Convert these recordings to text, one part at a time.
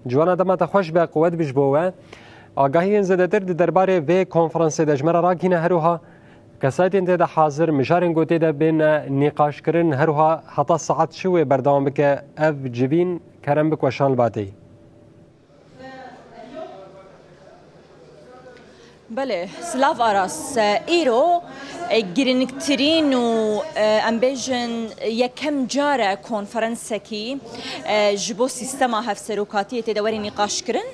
جوانا دما تخوش به قوت بجبوه آگاهی زدتر درباره و کنفرانس دجمره راگینه هروها کسایت انت حاضر مشارن گوته ده بین نقاش کردن هروها حتی ساعت شوی بردام بکه اف جوین کرم بک وشان باتی. بله سلاف آراس ایرو گرینکترین و امبیژن یکم جاره کنفرانس کی جبو سیستم هفسروکاتی تدوری نقاش کرن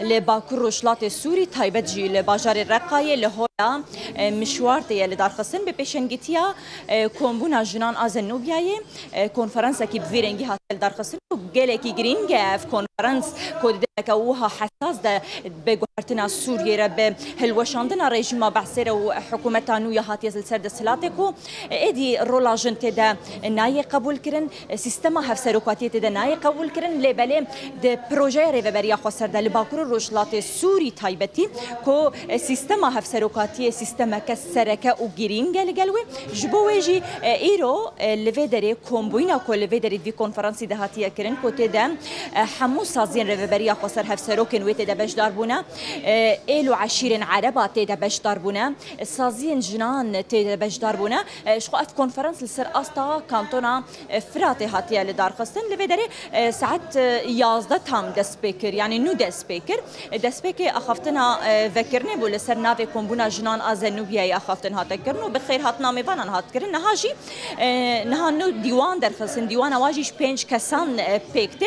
لباکور روشلات سوری تایبت جی لباجار رقای لهولا مشوار تیه لدارخصن به پیشنگیتیا کمبونا جنان آزنوبیای کنفرانس کی بویرنگی حاصل دارخصن و گله کی گرینگ اف کنفرانس کود دکوها حساس ده بگوهرتنا سوریه را به هلوشاندنا رژیم بعثر و حکومت نویا هاتی از سرد سلاتکو ادی رولاجن تدا نای قبول کرن سیستم هفسروکاتی تدا نای قبول کرن لبله د پروژه ریوبریا خسر د لباکور روشلات سوری تایبتی کو سیستم هفسروکاتی سیستم کسرکه او گرینگ لگلوی جبوجی ایرو لودری کومبوینا کو لودری دی کنفرانسی ده هاتی کرن کو تدا حمو سازین ریوبریا خسر هفسروکن ویت د بشدار بونا ایلو عشیرن عربات تدا بشدار بونا سازین جنان تدا بشدار بونا شخو اف کنفرانس لسر استا کانتونا فرات هاتیه لدارخستن لودری ساعت 11 تام د سپیکر یعنی نو د سپیکر د سپیکر اخفتنا ذکرنی بول لسر ناو کومبونا جنان ازنوبیا اخفتن هات کرنو بخیر هات نامه وانن هات کرن نهاجی نهانو دیوان درخستن دیوان واجیش 5 کسان پیکته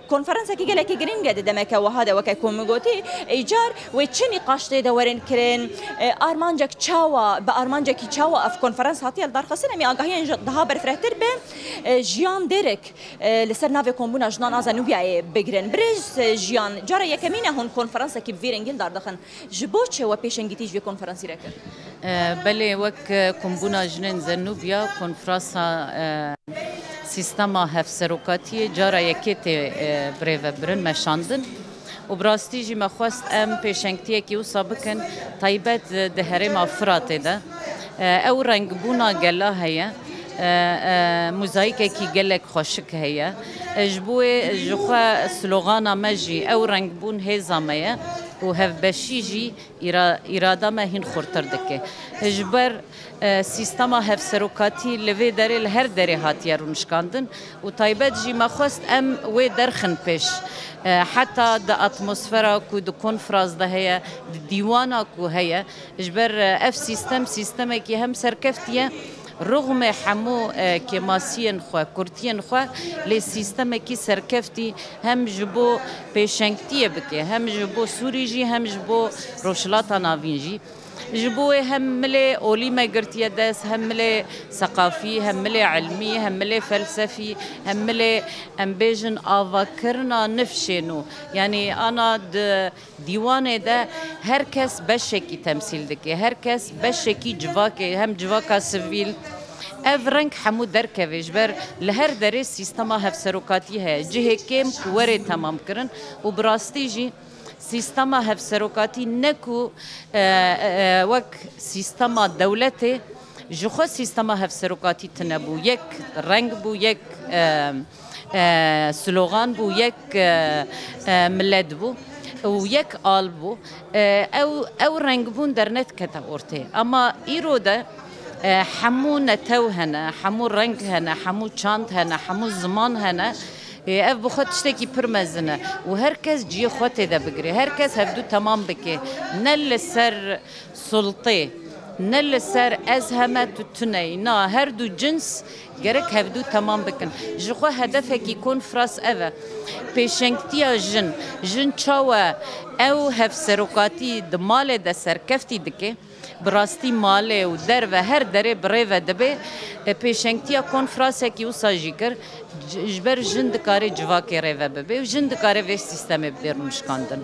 کنفرانس کی گله کی گرینگ دمک و هذا وک کومگوتی ایجار و چه نقاش دورن کرن ارمانجک چاوا با ارمانجکی چاوا اف کنفرانس هاتیه لدارخستن می آگاهی ده برفرتر به جیان درک لسر ناو کومبونا جنان ازنوبیا بگرن برز جیان جارا یکمینه هون کنفرانس کی ویرنگل داردخن جبوچه و پیشنگیتیج به کنفرانسی رکن بله وک کومبونا جنان زنوبیا کنفرانس سیستم هفسروکاتی جارا یکیت بریو برن مشاندن و براستی جی مخواست ام پیشنگتیه که او سابقن طیبت ده هرم افراته ده او رنگ بونا گلا هیا موزاییک کی گلک خوشک هیا جبوه جخوا سلوغانا مجی او رنگ بون هزامه و هف بشیجی اراده ما هین خورتر دکه جبر سیستم هفسروکاتی لوی داره لهر داره هاتیه رونشکاندن و طیبت جی مخواست ام وی درخن پیش حتى د اتموسفيرا كو د كونفرانس ده هي ديوانا كو هي جبر اف سيستم كي هم سركفتيه رغم حمو كماسين خو كورتين خو لي سيستم كي سركفتي هم جبو بيشنكتيه بكي هم جبو سوريجي هم جبو روشلاتا نافينجي جبوه هم ملي أولي ما قرتيه داس هم ملي ثقافي هم ملي علمي هم ملي فلسفي هم ملي أمبيجن أفكرنا نفشينو يعني أنا ديوانه ده هر كس بشكي تمثيل دكي هر كس بشكي جواكي هم جواكا سيفيل افرنك حمو دركه جبر لهر درس سيستما هفسروكاتي هي جهه كم كوري تمام كرن وبراستي جي سيستما هفسروكاتي نكو وك سيستما دولتي جخو سيستما هفسروكاتي تنبو يك رنگ بو يك سلوغان بو يك ملد بو ويك آل بو او رنگ بون در نت كتا اورتي اما ايرو ده حمو نتو هنا حمو رنگ هنا حمو چاند هنا حمو زمان هنا اف بخوت تشتكي برمزنه وهركز جي خوته ده بقري هركز هفدو تمام بكي نل سر سلطي نل سر ازهمت تني نا هردو جنس جرك هفدو تمام بكن جخو هدفك يكون فراس اذا بيشنكتيا جن چاوا او هفسروكاتي دمال ده سركفتي دكي براستي ماله و در و هر دره بريوه دبه پیشنگتیا کنفرانسه کی وسا جیکر جبر جند کاری جواکی ریوه ببه و جند کاری وی سیستم بدر مشکاندن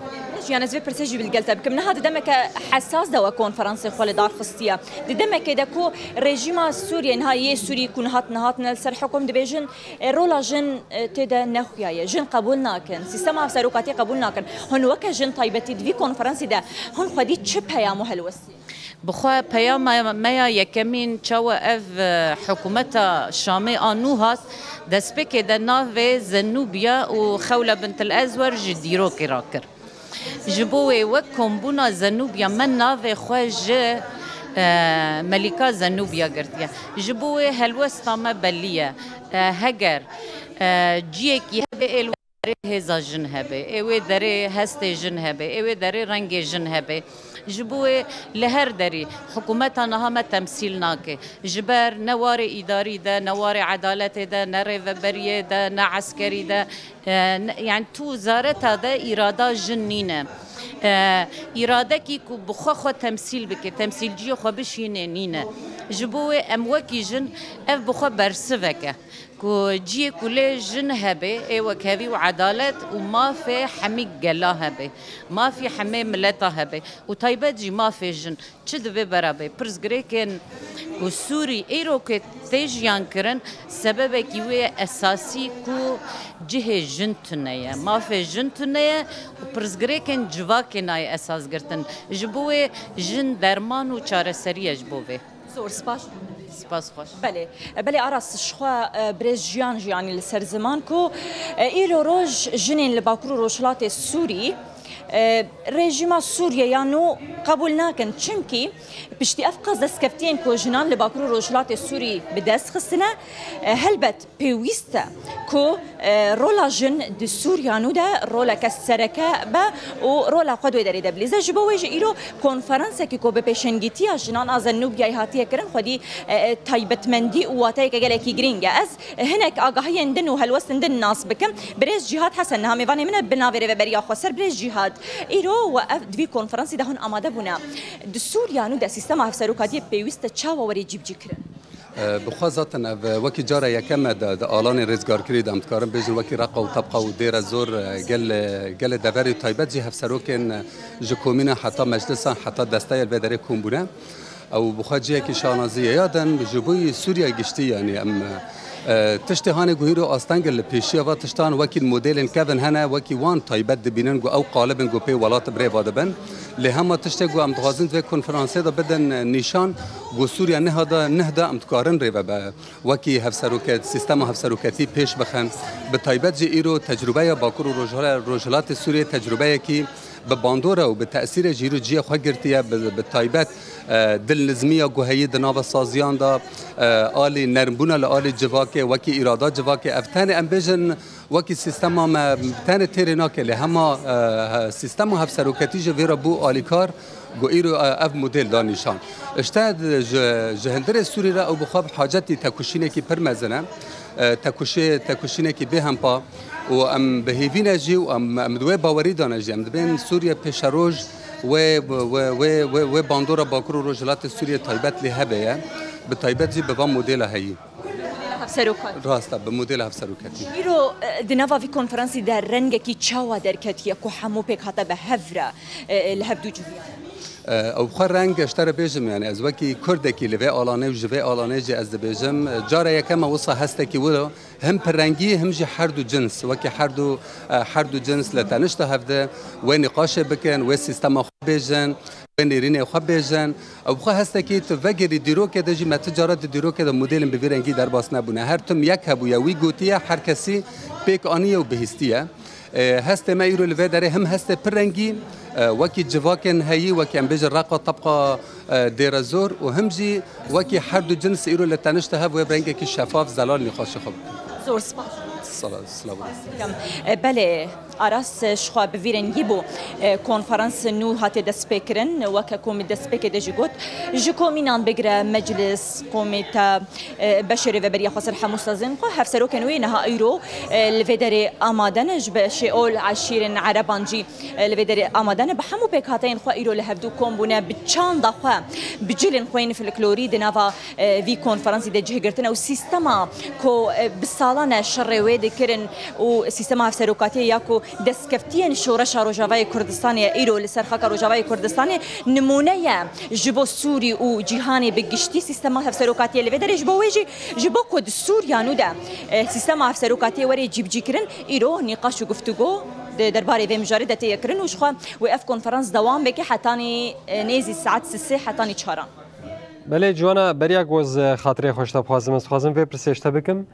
يعني زي برسجي بالقلت بكم هذا دمك حساس دوا كونفرنس خال دار خصتيا دمك دكو رژیم سوريا نهاية سوري يكون هات نلسر حكم دبيجن رولا جن تدا نخيا جن قبول ناكن سيستم افسروكاتي قبول ناكن هن وك جن طيبتي دي كونفرنس ده هن خدي تشبه يا مهلوسي بخوا پیام ما یکمین چاو اف حکومت شامی آنوهات دسپک د ناو زنوبیا و خوله بنت الازور جدیرو کراکر جبوه و کمبونا زنوبیا من ناو خواه ملکا زنوبیا گردیا جبوه هلوستا ما بلیه هگر جیکی هبه هزا جن هبه اوه داره هست جن هبه اوه داره رنگ جن هبه جبوه لهر داری حکومت آنها ما تمثیل ناکه جبر نوار اداری ده نوار عدالت ده نه ریوبریه ده نه عسکری ده یعنی تو وزارت ده اراده جن نینه اراده کی کو بخوا خو تمثیل بکه تمثیل جی خو بشینه نینه جبوه اموکی جن اف بخوا برسوکه کو جی کل جن هبه ایوک هبی و عدالت و ما فی حمی گلا هبه ما فی حمی ملتا هبه و طایبت جی ما فی جن چه دوی برابه پرز گره کن کو سوری ایرو که تیجیان کرن سبب کیوی اساسی کو جه جن تنیه ما فی جن تنیه و پرز گره کن جواک نای اساس گرتن جبوه جن درمان و چاره سریه جبوه زور سپاس سپاس خوش بله عراس شخوا برز جیان جیانی لسر زمان کو ایلو روش جنین لباکرو روشلات سوری رژیم سوریه یانو قبول ناکن چونکی پشتی افقاز دست کفتین کو جنان لباکرو روشلات سوری بدست خستنه هلبت پیویسته کو رولا جن د سوریانو ده رولا کسرکه با و رولا خودوی داری ده بلیزه جبوه جه ایرو کنفرانسه که کو به پیشنگیتی جنان از نوبیای هاتیه کرن خودی تایبتمندی و واتای که گلکی گرینگه از هنک آگاهی اندن و هلوست اندن ناس بکم برز جهاد حسن نهامی وانی منه بناوره و بریا خسر برز جهاد ایرو و دوی کنفرانسی دهون آماده بونه د سوریانو ده سیستم افسروکاتی پیوسته چاوا وری جیب جکرن بخوا ذاتن وکی جاره یکم د آلان رزگار کری دم کارم بیشتر وکی رقا و طبقه و دیر زور گل دوری تایبت جی هفسروکن جکومینه حتی مجلسان حتی دسته البدری کومبونه او بخوا جی کی شانازیه یادن جبوی سوریا گشتی یعنی ام تشتهان گویرو آستانگل پیشی و تشتهان وکی مدل کبن هنه وکی وان تایبت دبینن گو او قالبن گو پی ولات بری وادبن لهم تشته گو امتغازند و کنفرانسه دا بدن نشان گو سوریا نهدا امتکارن ری و وکی هفسروکت سیستم هفسروکتی پیش بخن به تایبت جی ایرو تجربه باکور روجلات سوریه تجربه کی به باندوره و به تأثیر جیرو جی خو گرتیه به تایبت دل نظمیه گوهی دناو سازیان دا آلی نرمبونه لآلی جواکه وکی ایرادا جواکه افتان امبیجن وکی سیستم ما تن تیرناکه لهما سیستم هفسروکتی جویرا بو آلیکار گو ایرو اف مدل دانشان اشتاد جهندر سوری را او بخواب حاجتی تکوشینه کی پرمزنه تکوشینه کی به هم پا و ام بهیوین جی و ام دوی باوری دانه جی ام دبین سوریا پیشروج و باندورا باکرو روجلات سوریا تایبت لی هبه به تایبت جی به مدل هایی راستا به مدل هفسروکتی ایرو دنوا وی کنفرانسی در رنگ کی چاوا در کتیه کو همو پک هتا به هفره لهبدو جویانه او بخار رنگ اشتر بیجم یعنی از وکی کردکی لوی آلانه و جوی آلانه جی از بیجم جاره یکم وصا هسته ولو هم پرنگی هم جی هر دو جنس وکی هر دو جنس لتنشت هفته و نقاش بکن و سیستم خو بیجن و نیرین خو بیجن او بخار هسته کی تو وگری دیرو که دجی متجارت دیرو که مدل به رنگی در باس نبونه هر تم یک هبو یا وی گوتیه هر کسی پیک آنیه و بهستیه هسته ما ایرو لوی داره هم هسته پرنگی وکی جواکن هایی وکی ام بیجر راقا طبقه دیر زور و همجی وکی هر دو جنس ایرو لتنشته هف و برنگه که شفاف زلال نخواش خوب زور سپاس سلام بله آراس شخوا بویرنگی بو کنفرانس نو هاتی دست بکرن وکا کومی دست بکر دجی گوت جکو مینان بگره مجلس کومیتا بشری و بریا خسر حموس لازم قو هفسرو کنوی نها ایرو لفدر آمادنج بشی اول عشیرن عربانجی لفدر آمادن بحمو بک هاتین خو ایرو لهفدو کومبونه بچان دخوا بجلن خوین فلکلوری دنوا وی کنفرانسی دجی گرتن او سیستما کو بسالانه شر و دکرن و سیستم هفسروکاتی یاکو دستکفتین شورش روجاوای کردستان ایرو لسرخاک روجاوای کردستان نمونه جبو سوری و جهانی بگشتی سیستم هفسروکاتی لودر جبو ویجی جبو کد سوریانو ده سیستم هفسروکاتی وری جیب جیکرن ایرو نقاش و گفتگو درباري في مجرد تيكرن وشخوا وقف كونفرنس دوام بكي حتاني نيزي الساعات 6 حتاني چهاران. بله جوانا بریاک وز خاطره خوشتا بخوازم في پرسیشتا بکم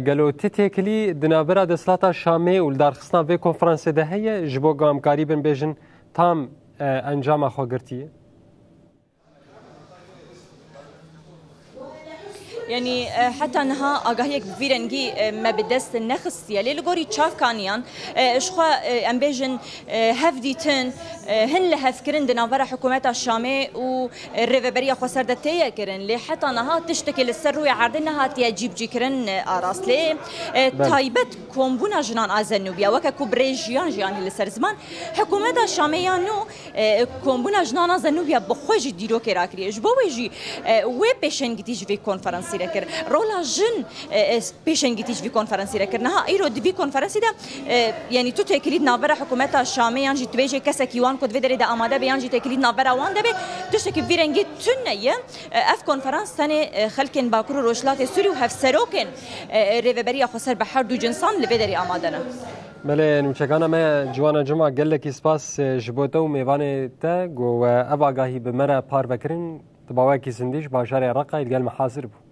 گلو تتکلی دنابرا دسلاتا شامی و دارخستان في کنفرانس ده هي جبو گامکاری بن بیجن تام انجام خو گرتیه. يعني حتى انها اگاهيك فيرنجي ما بدست النخس يلي لغوري تشاف كانيان اشخا امبيجن هفديتن هن لهفكرن دنافر حكومات الشامي والريفبريه خسر دتيه كرن لي حتى انها تشتكي للسر ويعرضنها تجيب جيكرن اراس لي تايبت كومبونا جنان ازنوبيا وككو بريجيان جيان لسر زمان حكومات الشاميانو كومبونا جنان ازنوبيا بخوج ديرو كراكري جبويجي و بيشنجتيج في كونفرنس ركر رولا جن بيشنجتيج في كونفرنس ركر نها ايرو دي كونفرنس ده يعني تو تكريد نابرا حكومات الشامي يانجي تبيجي كسكيوان كود فيدري ده اماده بيانجي تكريد نابرا وان ده تشتكي فيرنجي تنيه اف كونفرنس ثاني خلكن باكرو روشلات سوري وهفسروكن ريفبريا خسر بحر دو جنسان لفيدري امادنا بله نوچگانا ما جوانا جمعه گله کی سپاس جبوتو میوانه تا گو ابا گاهی بمره پار بکرین تباوکی سندیش باشار رقا الگل محاصر بو